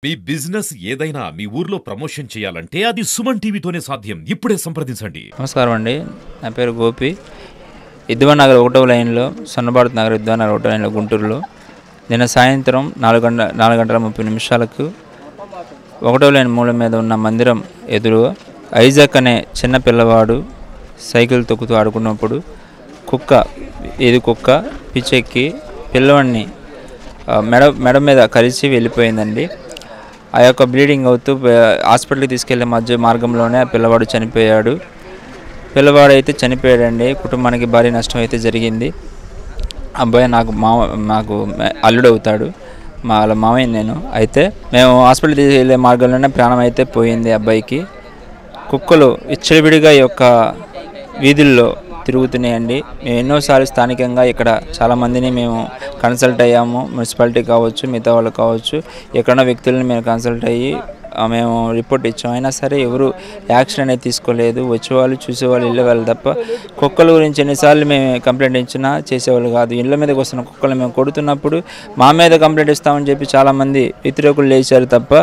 మీ business ఏదైనా మీ ఊర్లో promotion చేయాలంటే అది సుమన్ టీవీతోనే సాధ్యం. ఇప్పుడే సంప్రదించండి. నమస్కారం అండి. నా పేరు గోపి. ఇద్వాన్ నగర్ 1వ లైన్లో, సన్నభారత్ నగర్ ఇద్వాన్ నగర్ 1వ లైన్లో గుంటూరులో నిన్న సాయంత్రం 4:30 1వ లైన్ మూల మీద ఉన్న మందిరం ఎదురుగా ఐజాక్ అనే చిన్న పిల్లవాడు సైకిల్ తొక్కుతూ ఆడుకున్నప్పుడు కుక్క పిచ్చెక్కి పిల్లవాడిని మెడ మీద కలిసి వెళ్ళిపోయిందండి. ఆ యొక్క బ్లీడింగ్ అవుతూ హాస్పిటల్కి తీసుకెళ్లే మార్గంలోనే ఆ పిల్లవాడు చనిపోయాడు. పిల్లవాడు అయితే చనిపోయాడండి. కుటుంబానికి భారీ నష్టం అయితే జరిగింది. అబ్బాయి నాకు అల్లుడు అవుతాడు. వాళ్ళ మామయ్య నేను. అయితే మేము హాస్పిటల్ తీసుకెళ్లే మార్గంలోనే ప్రాణం అయితే పోయింది అబ్బాయికి. కుక్కలు విచ్చలవిడిగా ఈ యొక్క వీధుల్లో తిరుగుతున్నాయండి. మేము ఎన్నోసార్లు స్థానికంగా ఇక్కడ చాలామందిని మేము కన్సల్ట్ అయ్యాము. మున్సిపాలిటీ కావచ్చు, మిగతా వాళ్ళు కావచ్చు, ఎక్కడన్నా వ్యక్తులను మేము కన్సల్ట్ అయ్యి మేము రిపోర్ట్ ఇచ్చాం. అయినా సరే ఎవరు యాక్షన్ అనేది తీసుకోలేదు. వచ్చేవాళ్ళు చూసేవాళ్ళు వెళ్ళేవాళ్ళు తప్ప కుక్కల గురించి ఎన్నిసార్లు మేము కంప్లైంట్ ఇచ్చినా చేసేవాళ్ళు కాదు. ఇళ్ళ మీదకి వస్తున్న కుక్కలు మేము కొడుతున్నప్పుడు మా మీద కంప్లైంట్ ఇస్తామని చెప్పి చాలామంది వ్యతిరేకులు లేచారు తప్ప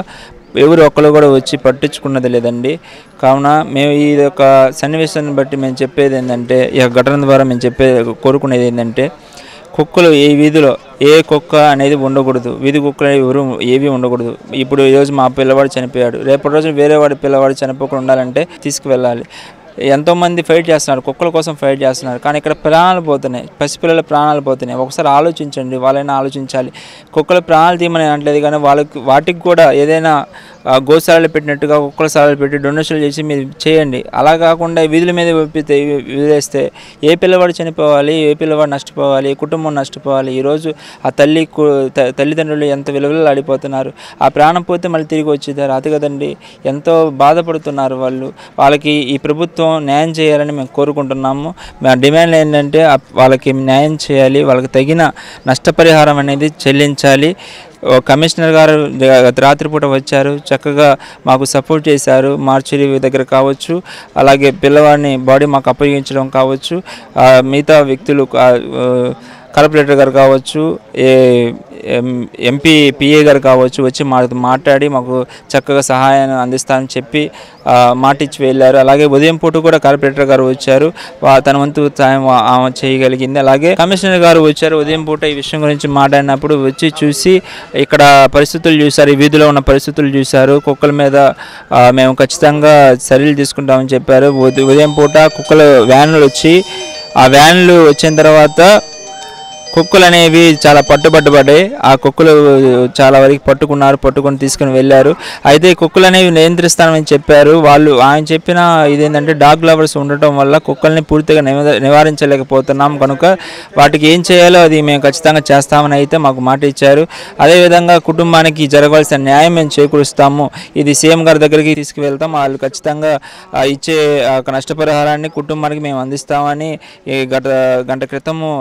ఎవరు ఒక్కరు కూడా వచ్చి పట్టించుకున్నది లేదండి. కావున మేము ఈ యొక్క సన్నివేశాన్ని బట్టి మేము చెప్పేది ఏంటంటే, ఈ ఘటన ద్వారా మేము కోరుకునేది ఏంటంటే, కుక్కలు ఈ వీధిలో ఏ కుక్క అనేది ఉండకూడదు. వీధి కుక్కలు ఎవరు ఏవి ఉండకూడదు. ఇప్పుడు ఈరోజు మా పిల్లవాడు చనిపోయాడు, రేపటి రోజు వేరే వాడి పిల్లవాడు చనిపోకుండా ఉండాలంటే తీసుకువెళ్ళాలి. ఎంతోమంది ఫైట్ చేస్తున్నారు, కుక్కల కోసం ఫైట్ చేస్తున్నారు, కానీ ఇక్కడ ప్రాణాలు పోతున్నాయి, పసిపిల్లల ప్రాణాలు పోతున్నాయి. ఒకసారి ఆలోచించండి, వాళ్ళైనా ఆలోచించాలి. కుక్కల ప్రాణాలు తీయమని అనట్లేదు, కానీ వాటికి కూడా ఏదైనా గోశాలలు పెట్టినట్టుగా కుక్కల శాలలు పెట్టి డొనేషన్లు చేసి మీరు చేయండి. అలా కాకుండా వీధుల మీద వదిలేస్తే ఏ పిల్లవాడు చనిపోవాలి, ఏ పిల్లవాడు నష్టపోవాలి, ఏ కుటుంబం నష్టపోవాలి. ఈరోజు ఆ తల్లిదండ్రులు ఎంత విలువలాడిపోతున్నారు. ఆ ప్రాణం పోతే మళ్ళీ తిరిగి వచ్చేదారు అది కదండి. ఎంతో బాధపడుతున్నారు వాళ్ళు. వాళ్ళకి ఈ ప్రభుత్వం న్యాయం చేయాలని మేము కోరుకుంటున్నాము. మా డిమాండ్ ఏంటంటే వాళ్ళకి న్యాయం చేయాలి, వాళ్ళకి తగిన నష్టపరిహారం అనేది చెల్లించాలి. కమిషనర్ గారు రాత్రిపూట వచ్చారు, చక్కగా మాకు సపోర్ట్ చేశారు. మార్చురీ దగ్గర కావచ్చు, అలాగే పిల్లవాడిని బాడీ మాకు అప్పగించడం కావచ్చు, మిగతా వ్యక్తులు కార్పొరేటర్ గారు కావచ్చు, ఎంపీ పిఏ గారు కావచ్చు వచ్చి మాట్లాడి మాకు చక్కగా సహాయాన్ని అందిస్తానని చెప్పి మాటిచ్చి వెళ్ళారు. అలాగే ఉదయం పూట కూడా కార్పొరేటర్ గారు వచ్చారు, తన వంతు సాయం చేయగలిగింది. అలాగే కమిషనర్ గారు వచ్చారు, ఉదయం పూట ఈ విషయం గురించి మాట్లాడినప్పుడు వచ్చి చూసి ఇక్కడ పరిస్థితులు చూశారు, ఈ వీధిలో ఉన్న పరిస్థితులు చూశారు. కుక్కల మీద మేము ఖచ్చితంగా చర్యలు తీసుకుంటామని చెప్పారు. ఉదయం పూట కుక్కల వ్యాన్లు వచ్చి, ఆ వ్యాన్లు వచ్చిన తర్వాత కుక్కలు అనేవి చాలా పట్టుబడ్డాయి. ఆ కుక్కలు చాలా వరకు పట్టుకొని తీసుకుని వెళ్ళారు. అయితే కుక్కలు అనేవి నియంత్రిస్తామని చెప్పారు వాళ్ళు. ఆయన చెప్పిన ఇదేంటంటే డాగ్ లవర్స్ ఉండటం వల్ల కుక్కల్ని పూర్తిగా నివారించలేకపోతున్నాం, కనుక వాటికి ఏం చేయాలో అది మేము ఖచ్చితంగా చేస్తామని అయితే మాకు మాట ఇచ్చారు. అదేవిధంగా కుటుంబానికి జరగవలసిన న్యాయం మేము చేకూరుస్తాము. ఇది సీఎం గారి దగ్గరికి తీసుకువెళ్తాం. వాళ్ళు ఖచ్చితంగా ఇచ్చే నష్టపరిహారాన్ని కుటుంబానికి మేము అందిస్తామని గంట క్రితము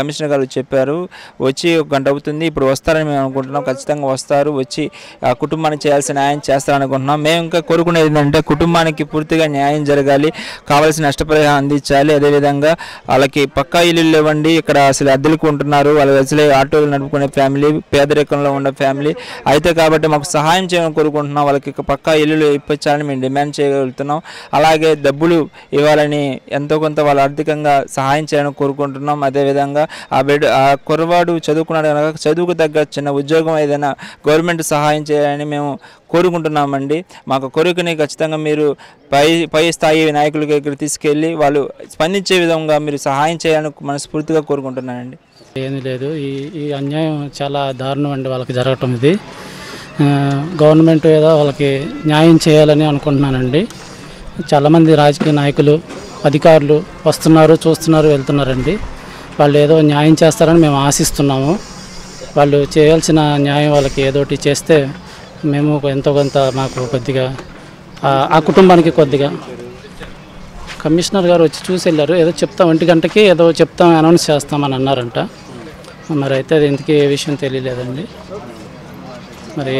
కమిషనర్ గారు చెప్పారు. వచ్చి 1 గంట అవుతుంది, ఇప్పుడు వస్తారని మేము అనుకుంటున్నాం. ఖచ్చితంగా వస్తారు, వచ్చి ఆ కుటుంబానికి చేయాల్సిన న్యాయం చేస్తారనుకుంటున్నాం. మేము ఇంకా కోరుకునేది ఏంటంటే కుటుంబానికి పూర్తిగా న్యాయం జరగాలి, కావాల్సిన నష్టపరిహారం అందించాలి. అదేవిధంగా వాళ్ళకి పక్కా ఇల్లు ఇవ్వండి. ఇక్కడ అసలు అద్దెలకు ఉంటున్నారు, వాళ్ళు అసలే ఆటోలు నడుపుకునే ఫ్యామిలీ, పేదరికంలో ఉన్న ఫ్యామిలీ అయితే కాబట్టి మాకు సహాయం చేయాలని కోరుకుంటున్నాం. వాళ్ళకి పక్కా ఇల్లులు ఇప్పించాలని మేము డిమాండ్ చేయగలుగుతున్నాం. అలాగే డబ్బులు ఇవ్వాలని ఎంతో కొంత వాళ్ళు ఆర్థికంగా సహాయం చేయాలని కోరుకుంటున్నాం. అదేవిధంగా ఆ కుర్రవాడు చదువుకున్నాడు కనుక చదువుకు తగ్గ చిన్న ఉద్యోగం ఏదైనా గవర్నమెంట్ సహాయం చేయాలని మేము కోరుకుంటున్నామండి. మాకు కోరికని ఖచ్చితంగా మీరు పై స్థాయి నాయకుల దగ్గర తీసుకెళ్ళి వాళ్ళు స్పందించే విధంగా మీరు సహాయం చేయాలని మనస్ఫూర్తిగా కోరుకుంటున్నానండి. ఏమీ లేదు, ఈ అన్యాయం చాలా దారుణం అండి వాళ్ళకి జరగటం. ఇది గవర్నమెంట్ ఏదో వాళ్ళకి న్యాయం చేయాలని అనుకుంటున్నానండి. చాలామంది రాజకీయ నాయకులు, అధికారులు వస్తున్నారు, చూస్తున్నారు, వెళ్తున్నారండి. వాళ్ళు ఏదో న్యాయం చేస్తారని మేము ఆశిస్తున్నాము. వాళ్ళు చేయాల్సిన న్యాయం వాళ్ళకి ఏదోటి చేస్తే మేము ఎంతో కొంత మాకు కొద్దిగా ఆ కుటుంబానికి కొద్దిగా. కమిషనర్ గారు వచ్చి చూసి వెళ్ళారు, ఏదో చెప్తాం 1 గంటకి ఏదో చెప్తాం, అనౌన్స్ చేస్తామని అన్నారంట. మరి అయితే అది ఎందుకు ఏ విషయం తెలియలేదండి. మరి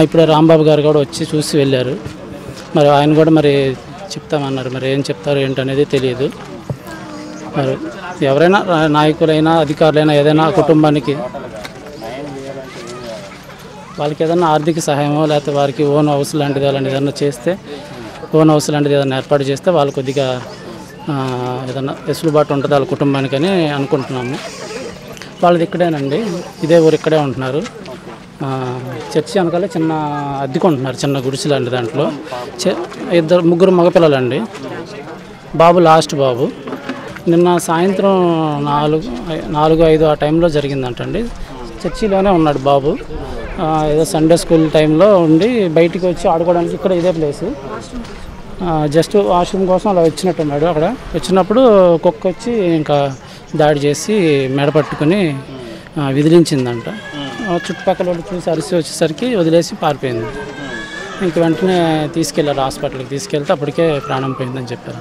ఇప్పుడు రాంబాబు గారు కూడా వచ్చి చూసి వెళ్ళారు. మరి ఆయన కూడా మరి చెప్తామన్నారు. మరి ఏం చెప్తారో ఏంటనేది తెలియదు. మరి ఎవరైనా నాయకులైనా అధికారులైనా ఏదైనా కుటుంబానికి వాళ్ళకి ఏదైనా ఆర్థిక సహాయమో లేకపోతే వారికి ఓన్ హౌస్ లాంటిది ఏదైనా చేస్తే, ఓన్ హౌస్ లాంటిది ఏదైనా ఏర్పాటు చేస్తే వాళ్ళు కొద్దిగా ఏదైనా వెసులుబాటు ఉంటుంది వాళ్ళ కుటుంబానికి అని అనుకుంటున్నాము. వాళ్ళది ఇక్కడేనండి, ఇదే ఊరు, ఇక్కడే ఉంటున్నారు. చర్చి వెనకాలే చిన్న అద్దెకుంటున్నారు, చిన్న గుడిసె లాంటి దాంట్లో. ముగ్గురు మగపిల్లలండి. బాబు లాస్ట్ బాబు. నిన్న సాయంత్రం 4-5 ఆ టైంలో జరిగిందంటండి. చర్చిలోనే ఉన్నాడు బాబు. ఏదో సండే స్కూల్ టైంలో ఉండి బయటికి వచ్చి ఆడుకోవడానికి ఇక్కడ ఇదే ప్లేసు. జస్ట్ వాష్రూమ్ కోసం అలా వచ్చినట్టున్నాడు. అక్కడ వచ్చినప్పుడు కుక్క వచ్చి ఇంకా దాడి చేసి మెడ పట్టుకుని విదిలించిందంట. చుట్టుపక్కల చూసి అరిసి వచ్చేసరికి వదిలేసి పారిపోయింది. ఇంక వెంటనే తీసుకెళ్ళారు, హాస్పిటల్కి తీసుకెళ్తే అప్పటికే ప్రాణం పోయిందని చెప్పారు.